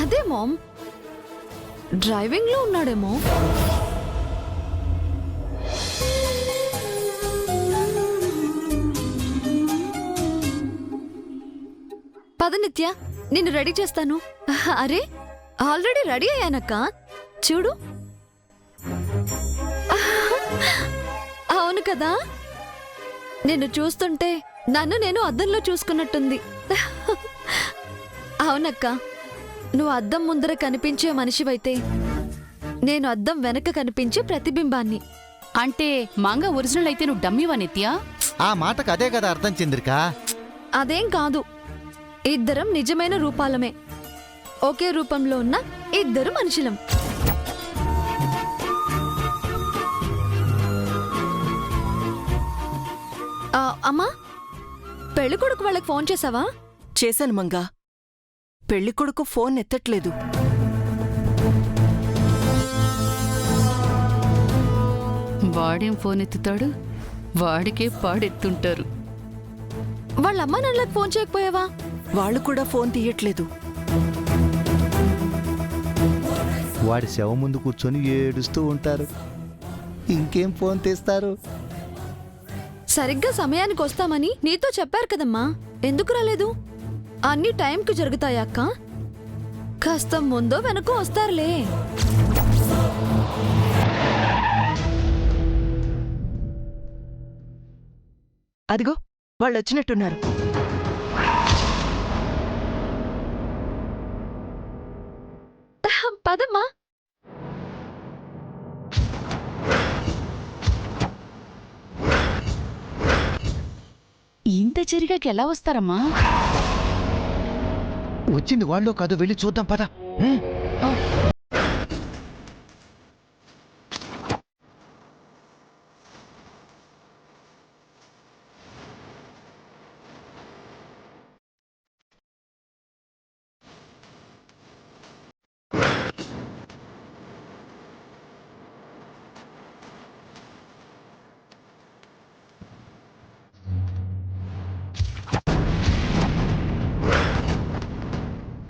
అదే ma'am, driving లో ఉన్నాడేమో. పద నిత్య, నిన్ను రెడీ చేస్తాను. అరే ఆల్రెడీ రెడీ అయ్యానక్క, చూడు. అవును కదా, నిన్ను చూస్తుంటే నన్ను నేను అద్దంలో చూసుకున్నట్టుంది. అవునక్క, నువ్వు అద్దం ముందర కనిపించే మనిషివైతే నేను అద్దం వెనక కనిపించే ప్రతిబింబాన్ని. అంటే మంగ ఒరిజినల్ అయితే నువ్వు డమ్మీవా నిత్య? ఆ మాటకు అదే కదా అర్థం చంద్రిక. అదేం కాదు, ఇద్దరం నిజమైన రూపాలమే, ఒకే రూపంలో ఉన్న ఇద్దరు మనుషులం. అమ్మా, పెళ్లి కొడుకు వాళ్ళకి ఫోన్ చేసావా? చేశాను మంగా. పెళ్లి కొడుకు ఫోన్ ఎత్తట్లేదు. వాడేం ఫోన్ ఎత్తుతాడు, వాడికే పాడెత్తుంటారు. వాళ్ళమ్మ నాన్నలకు ఫోన్ చేయకపోయావా? వాళ్ళు కూడా ఫోన్ తీయట్లేదు. వాడి శవం ముందు కూర్చొని ఏడుస్తూ ఉంటారు, ఇంకేం ఫోన్ తీస్తారు? సరిగ్గా సమయానికి వస్తామని నీతో చెప్పారు కదమ్మా, ఎందుకు రాలేదు? అన్ని టైంకి జరుగుతాయా అక్క? కాస్త ముందో వెనకో వస్తారులే. అదిగో వాళ్ళు వచ్చినట్టున్నారు. పదమ్మా. ఇంత చెరిగాకి ఎలా వస్తారమ్మా? వచ్చింది వాళ్ళు కాదు, వెళ్ళి చూద్దాం పద.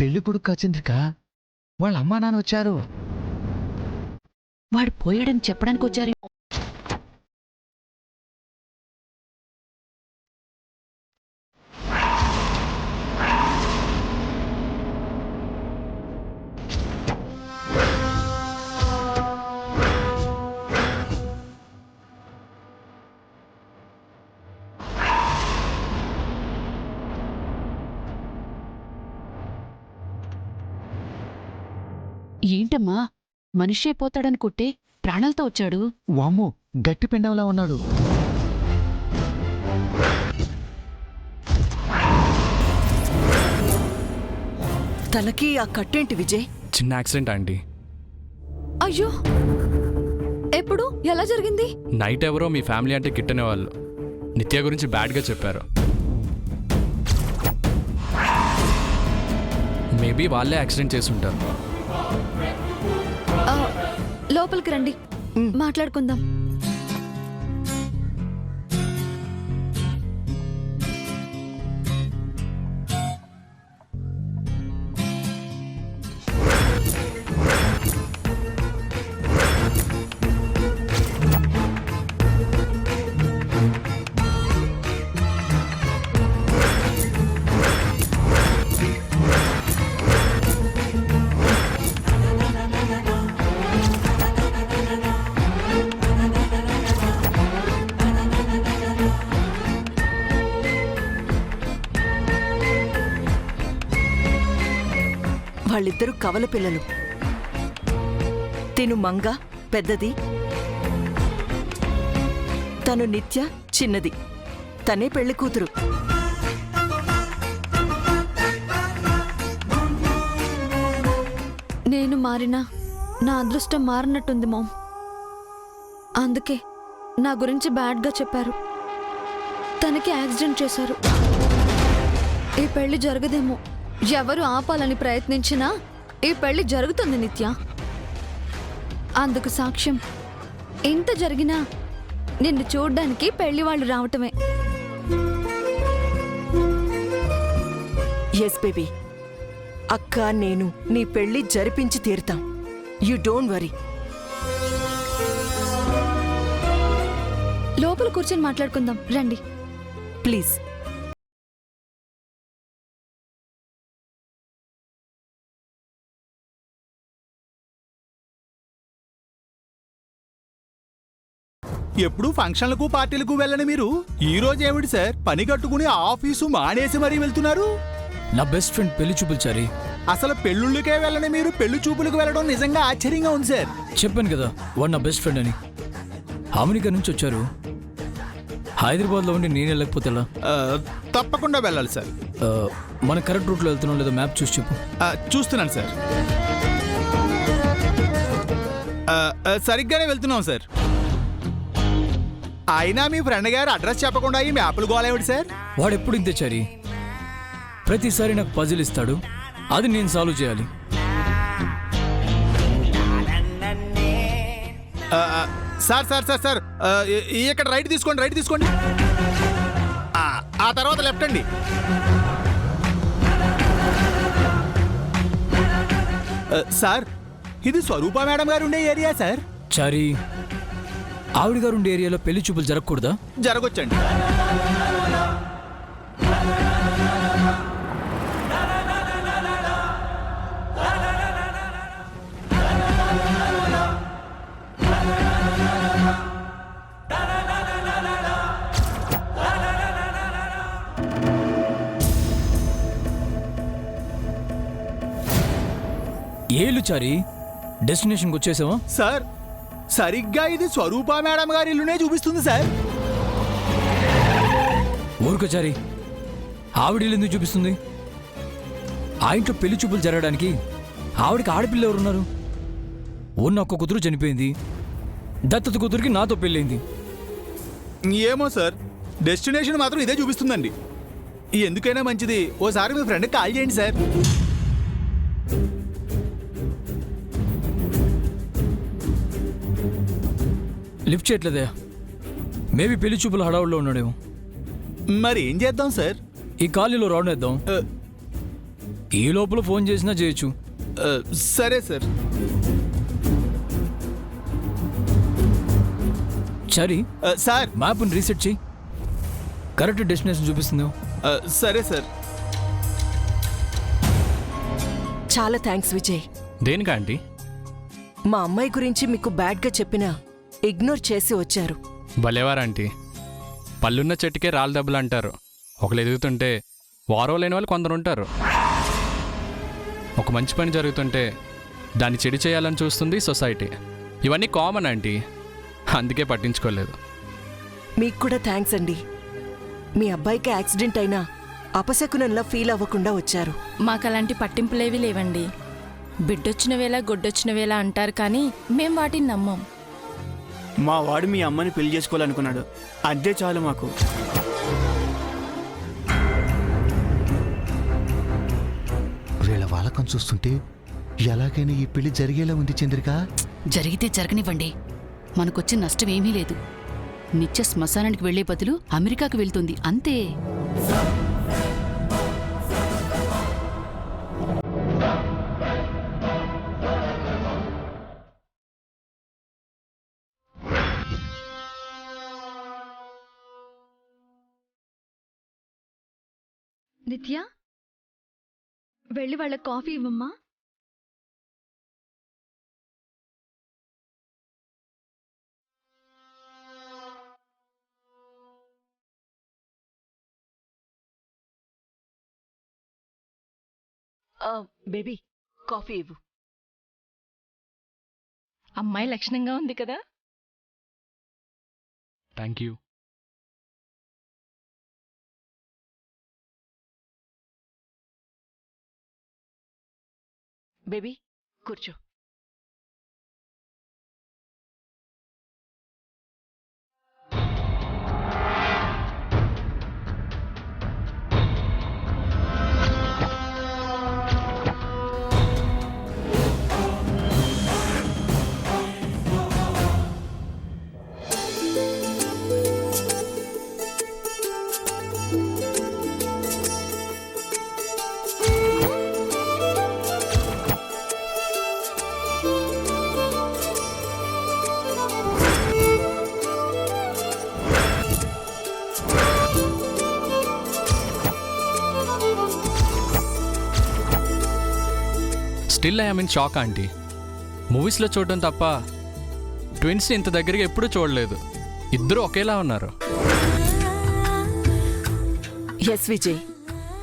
పెళ్లి కొడుకు చంద్రిక, వాళ్ళ అమ్మా నాన్న వచ్చారు. వాడు పోయాడని చెప్పడానికి వచ్చారు. ఏంటమ్మా, మనిషి అయిపోతాడనుకుంటే ప్రాణాలతో వచ్చాడు. వామ్మో, గట్టి పిండంలా ఉన్నాడు. తలకి ఆ కట్టేంటి విజయ్? చిన్న యాక్సిడెంట్ ఆంటీ. అయ్యో, ఎప్పుడు, ఎలా జరిగింది? నైట్ ఎవరో మీ ఫ్యామిలీ అంటే కిట్టనే వాళ్ళు నిత్య గురించి బ్యాడ్గా చెప్పారు. మేబీ వాళ్ళే యాక్సిడెంట్ చేసుంటారు. లోపలికి రండి, మాట్లాడుకుందాం. వాళ్ళిద్దరూ కవల పిల్లలు. తిను మంగ పెద్దది, తను నిత్య చిన్నది. తనే పెళ్లి కూతురు. నేను మారినా నా అదృష్టం మారినట్టుంది మామ్. అందుకే నా గురించి బ్యాడ్గా చెప్పారు. తనకి యాక్సిడెంట్ చేశారు. ఈ పెళ్లి జరగదేమో. ఎవరు ఆపాలని ప్రయత్నించినా ఈ పెళ్లి జరుగుతుంది నిత్య. అందుకు సాక్ష్యం, ఇంత జరిగినా నిన్ను చూడ్డానికి పెళ్లి వాళ్ళు రావటమే. ఎస్ బేబీ, అక్క నేను నీ పెళ్లి జరిపించి తీరుతాం. You don't worry. లోపల కూర్చొని మాట్లాడుకుందాం రండి. ప్లీజ్. ఎప్పుడు ఫంక్షన్లకు పార్టీలకు వెళ్ళని మీరు ఈ రోజు ఏమిటి సార్ పని కట్టుకుని ఆఫీసు మానేసి మరీ వెళ్తున్నారు? నా బెస్ట్ ఫ్రెండ్ పెళ్లి చూపులు చారి. అసలు పెళ్ళిళ్ళకే వెళ్ళని మీరు పెళ్లి చూపులకు వెళ్ళడం నిజంగా ఆశ్చర్యంగా ఉంది సార్. చెప్పాను కదా వాడు నా బెస్ట్ ఫ్రెండ్ అని. అమెరికా నుంచి వచ్చారు. హైదరాబాద్లో ఉండి నేను వెళ్ళకపోతే ఎలా? తప్పకుండా వెళ్ళాలి సార్. మన కరెక్ట్ రూట్లో వెళ్తున్నాం లేదా మ్యాప్ చూసి చెప్పు. చూస్తున్నాను సార్. సరిగ్గానే వెళ్తున్నాం సార్. అయినా మీ ఫ్రెండ్ గారు అడ్రస్ చెప్పకుండా ఈ మ్యాప్లు గోలేమిటి సార్? వాడు ఎప్పుడు ఇంతే చారి. ప్రతిసారి నాకు పజిల్ ఇస్తాడు, అది నేను సాల్వ్ చేయాలి. సార్ సార్ సార్ సార్ ఇక్కడ రైట్ తీసుకోండి, రైట్ తీసుకోండి. ఆ తర్వాత లెఫ్ట్ అండి. సార్ ఇది స్వరూప మేడం గారు ఉండే ఏరియా సార్. చారి, ఆవిడ గారు ఉండే ఏరియాలో పెళ్లి చూపులు జరగకూడదా? జరగొచ్చండి. ఏళ్ళు చారి, డెస్టినేషన్కి వచ్చేసావా? సార్ సరిగ్గా ఇది స్వరూప మేడం గారి ఇల్లునే చూపిస్తుంది సార్. ఊరుకో చారి, ఆవిడ ఇల్లు ఎందుకు చూపిస్తుంది? ఆ ఇంట్లో పెళ్లి చూపులు జరగడానికి ఆవిడకి ఆడపిల్ల ఎవరున్నారు? ఉన్న ఒక్క కూతురు చనిపోయింది, దత్తత కూతురికి నాతో పెళ్ళైంది. ఏమో సార్, డెస్టినేషన్ మాత్రం ఇదే చూపిస్తుందండి. ఎందుకైనా మంచిది ఓసారి మీ ఫ్రెండ్కి కాల్ చేయండి సార్. లిఫ్ట్ చేయట్లేదే. మేబీ పెళ్లి చూపుల హడావుల్లో ఉన్నాడేమో. మరి ఏం చేద్దాం సార్? ఈ కాలనీలో రౌండ్ వేద్దాం. ఈ లోపల ఫోన్ చేసినా చేయొచ్చు. సరే సార్. సరే సార్ మ్యాప్ని రీసెట్ చేయి, కరెక్ట్ డెస్టినేషన్ చూపిస్తుంది. సరే సార్. చాలా థ్యాంక్స్ విజయ్. దేనికా ఆంటీ? మా అమ్మాయి గురించి మీకు బ్యాడ్గా చెప్పినా ఇగ్నోర్ చేసి వచ్చారు. భలేవారా ఆంటీ? పళ్ళున్న చెట్టుకే రాళ్ళ దెబ్బలు అంటారు. ఒకరు ఎదుగుతుంటే వారో లేని వాళ్ళు కొందరు ఉంటారు. ఒక మంచి పని జరుగుతుంటే దాన్ని చెడు చేయాలని చూస్తుంది సొసైటీ. ఇవన్నీ కామన్ ఆంటీ, అందుకే పట్టించుకోలేదు. మీకు కూడా థ్యాంక్స్ అండి. మీ అబ్బాయికి యాక్సిడెంట్ అయినా అపశకునంలా ఫీల్ అవ్వకుండా వచ్చారు. మాకలాంటి పట్టింపులేవి లేవండి. బిడ్డొచ్చిన వేళ గొడ్డొచ్చిన వేళ అంటారు కానీ మేం వాటిని నమ్మం. మా వాడు మీ అమ్మని పెళ్లి చేసుకోవాలనుకున్నాడు, అదే చాలు మాకు. వీళ్ళ వాలకం చూస్తుంటే ఎలాగైనా ఈ పెళ్లి జరిగేలా ఉంది చంద్రిక. జరిగితే జరగనివ్వండి, మనకొచ్చే నష్టం ఏమీ లేదు. నిత్య శ్మశానానికి వెళ్లే బదులు అమెరికాకు వెళ్తుంది అంతే. నిత్య వెళ్ళి వాళ్ళ కాఫీ ఇవ్వమ్మా. బేబీ కాఫీ ఇవ్వు. అమ్మాయి లక్షణంగా ఉంది కదా. Thank you. బేబీ కూర్చో. Still I mean shock aunty. మూవీస్లో చూడడం తప్ప ట్విన్స్ ఇంత దగ్గరగా ఎప్పుడూ చూడలేదు. ఇద్దరు ఒకేలా ఉన్నారు. ఎస్ విజయ్,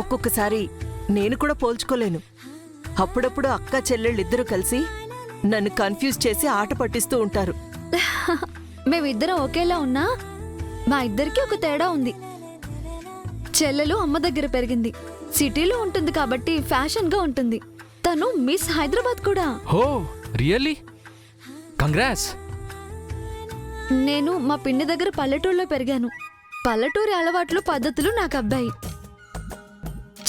ఒక్కొక్కసారి నేను కూడా పోల్చుకోలేను. అప్పుడప్పుడు అక్క చెల్లెళ్ళిద్దరూ కలిసి నన్ను కన్ఫ్యూజ్ చేసి ఆట పట్టిస్తూ ఉంటారు. మేమిద్దరం ఒకేలా ఉన్నా మా ఇద్దరికి ఒక తేడా ఉంది. చెల్లెలు అమ్మ దగ్గర పెరిగింది, సిటీలో ఉంటుంది కాబట్టి ఫ్యాషన్గా ఉంటుంది. తను మిస్ హైదరాబాద్ కూడా. హో రియల్లీ? కంగ్రాట్స్. నేను మా పిన్ని దగ్గర పల్లెటూరులో పెరిగాను. పల్లెటూరి అలవాట్లు పద్ధతులు నాకు అబ్బాయి.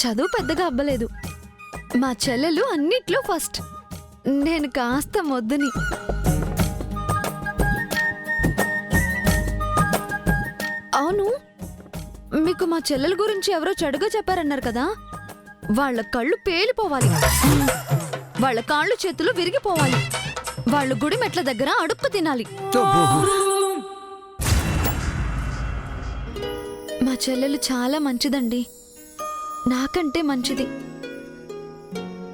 చదువు పెద్దగా అబ్బలేదు. మా చెల్లెలు అన్నిట్లో ఫస్ట్, నేను కాస్త మొద్దుని. అవును, మీకు మా చెల్లెల గురించి ఎవరో చెడుగా చెప్పారన్నారు కదా. వాళ్ళ కళ్ళు పేలిపోవాలి, వాళ్ళ కాళ్ళు చేతులు విరిగిపోవాలి, వాళ్ళు గుడి మెట్ల దగ్గర అడుక్కు తినాలి. మా చెల్లెలు చాలా మంచిదండి, నాకంటే మంచిది.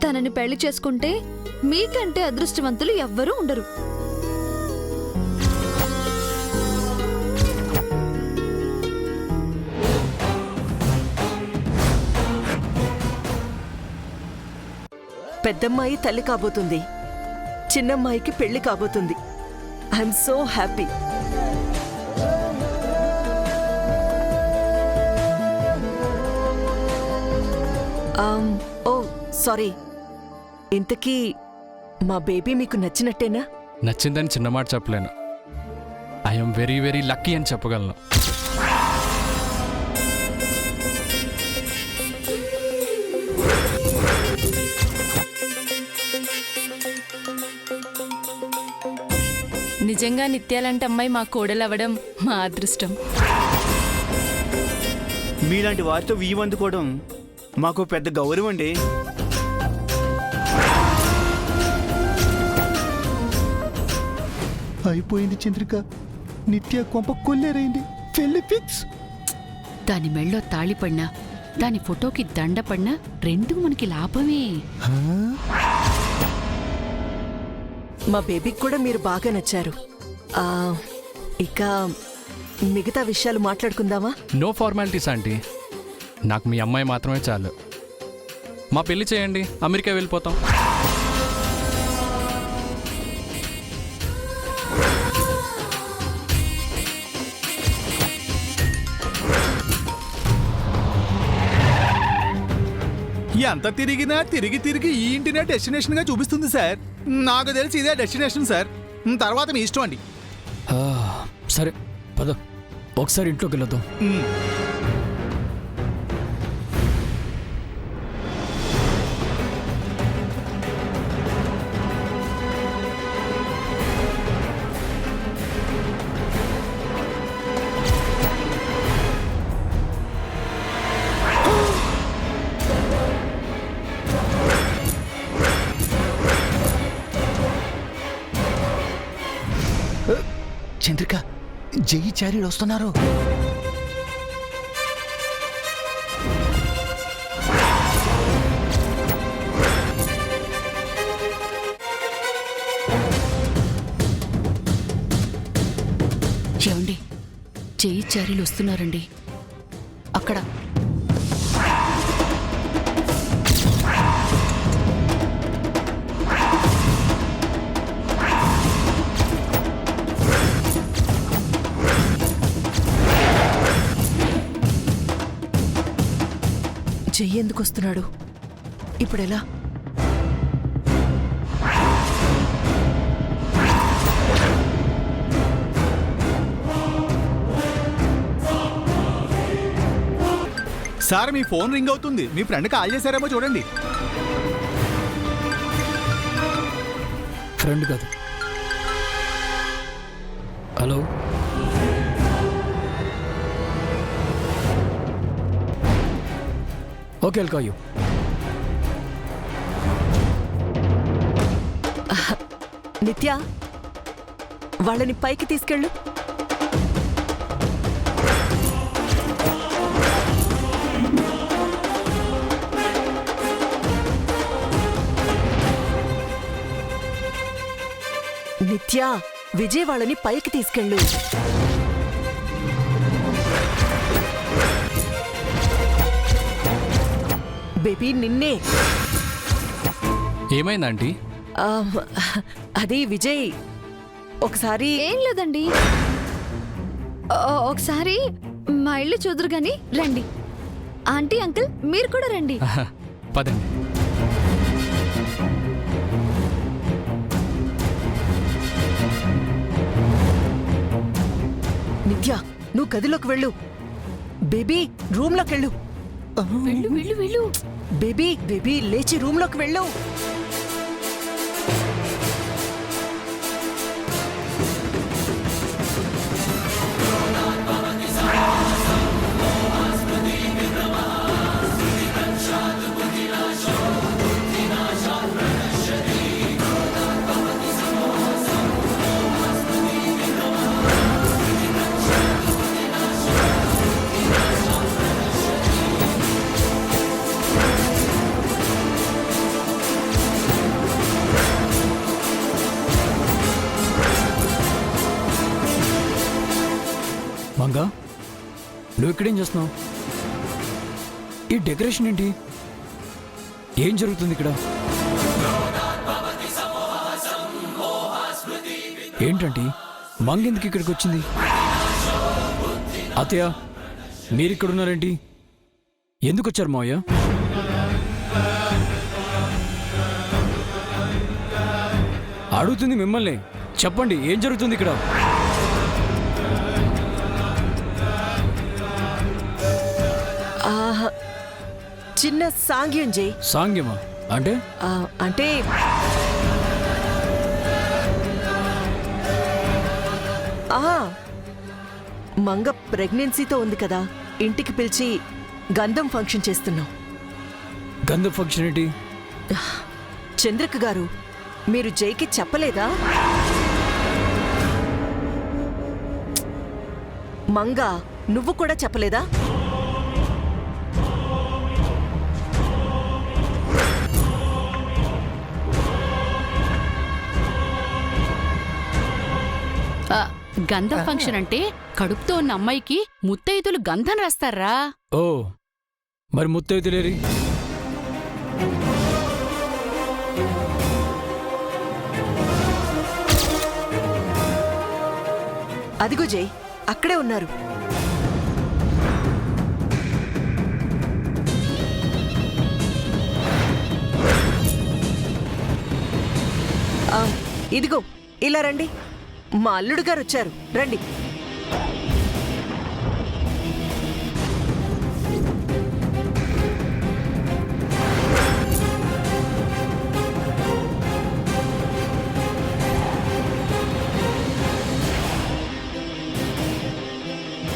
తనని పెళ్లి చేసుకుంటే మీకంటే అదృష్టవంతులు ఎవ్వరూ ఉండరు. పెద్దమ్మాయి తల్లి కాబోతుంది, చిన్నమ్మాయికి పెళ్లి కాబోతుంది. I'm so happy. Oh sorry, ఇంతకీ మా బేబీ మీకు నచ్చినట్టేనా? నచ్చిందని చిన్న మాట చెప్పలేను. ఐఎమ్ వెరీ వెరీ లక్కీ అని చెప్పగలను. నిజంగా నిత్యాలంటే అమ్మాయి మా కోడలవ్వడం మా అదృష్టం. మీలాంటి వారితో అందుకోవడం మాకు పెద్ద గౌరవం అండి. అయిపోయింది చంద్రిక, నిత్య కొంప కొల్లేరైంది. పెళ్లి ఫిక్స్. దాని మెళ్ళో తాళి పడినా, దాని ఫోటోకి దండ పడినా రెండు మనకి లాభమే. మా బేబీకి కూడా మీరు బాగా నచ్చారు. ఇక మిగతా విషయాలు మాట్లాడుకుందామా? నో ఫార్మాలిటీస్ ఆంటీ, నాకు మీ అమ్మాయి మాత్రమే చాలు. మా పెళ్లి చేయండి, అమెరికా వెళ్ళిపోతాం. ఎంత తిరిగినా తిరిగి తిరిగి ఈ ఇంటినే డెస్టినేషన్ గా చూపిస్తుంది సార్. నాకు తెలిసి ఇదే డెస్టినేషన్ సార్. తర్వాత మీ ఇష్టం అండి. సరే పద, ఒకసారి ఇంట్లోకి వెళ్ళొద్దాం. చంద్రిక, జయి చారీలు వస్తున్నారు. ఏమండి, చెయ్యి చారీలు వస్తున్నారండి. అక్కడ చెయ్యి ఎందుకు వస్తున్నాడు? ఇప్పుడెలా? సార్ మీ ఫోన్ రింగ్ అవుతుంది, మీ ఫ్రెండ్ కాల్ చేశారేమో చూడండి. ఫ్రెండ్ కాదు. Hello, okay I'll call you. నిత్య, వాళ్ళని పైకి తీసుకెళ్ళు. నిత్య, విజయ్ వాళ్ళని పైకి తీసుకెళ్ళు. బేబీ నిన్నే. ఏమైంది ఆంటీ? ఆ, అది విజయ్ ఒకసారి. ఏం లేదండి, ఒకసారి మా ఇల్లు చూదురు గాని రండి. ఆంటీ అంకుల్ మీరు కూడా రండి. పదండి. నిత్య, నువ్వు గదిలోకి వెళ్ళు. బేబీ రూమ్లోకి వెళ్ళు. వెళ్ళు వెళ్ళు వెళ్ళు. బేబీ లేచి రూమ్లోకి వెళ్ళు. మంగా, నువ్వు ఇక్కడేం చేస్తున్నావు? ఈ డెకరేషన్ ఏంటి? ఏం జరుగుతుంది ఇక్కడ? ఏంటంటే మంగ ఎందుకు ఇక్కడికి వచ్చింది? అత్తయ్య, మీరిక్కడున్నారేంటి? ఎందుకు వచ్చారు మావయ్య? అడుగుతుంది మిమ్మల్ని. చెప్పండి, ఏం జరుగుతుంది ఇక్కడ? చిన్న సాంగ్యం చేయి. సాంగ్యమా అంటే? అంటే మంగ ప్రెగ్నెన్సీతో ఉంది కదా, ఇంటికి పిలిచి గంధం ఫంక్షన్ చేస్తున్నాం. గంధం ఫంక్షన్ ఏంటి? చంద్రక గారు, మీరు జైకి చెప్పలేదా? మంగ, నువ్వు కూడా చెప్పలేదా? గంధం ఫంక్షన్ అంటే కడుపుతో ఉన్న అమ్మాయికి ముత్తైదులు గంధం రాస్తారా? ఓ, మరి ముత్తైదులేరి? అదిగో జై, అక్కడే ఉన్నారు. ఇదిగో ఇలా రండి. మా అల్లుడు గారు వచ్చారు, రండి.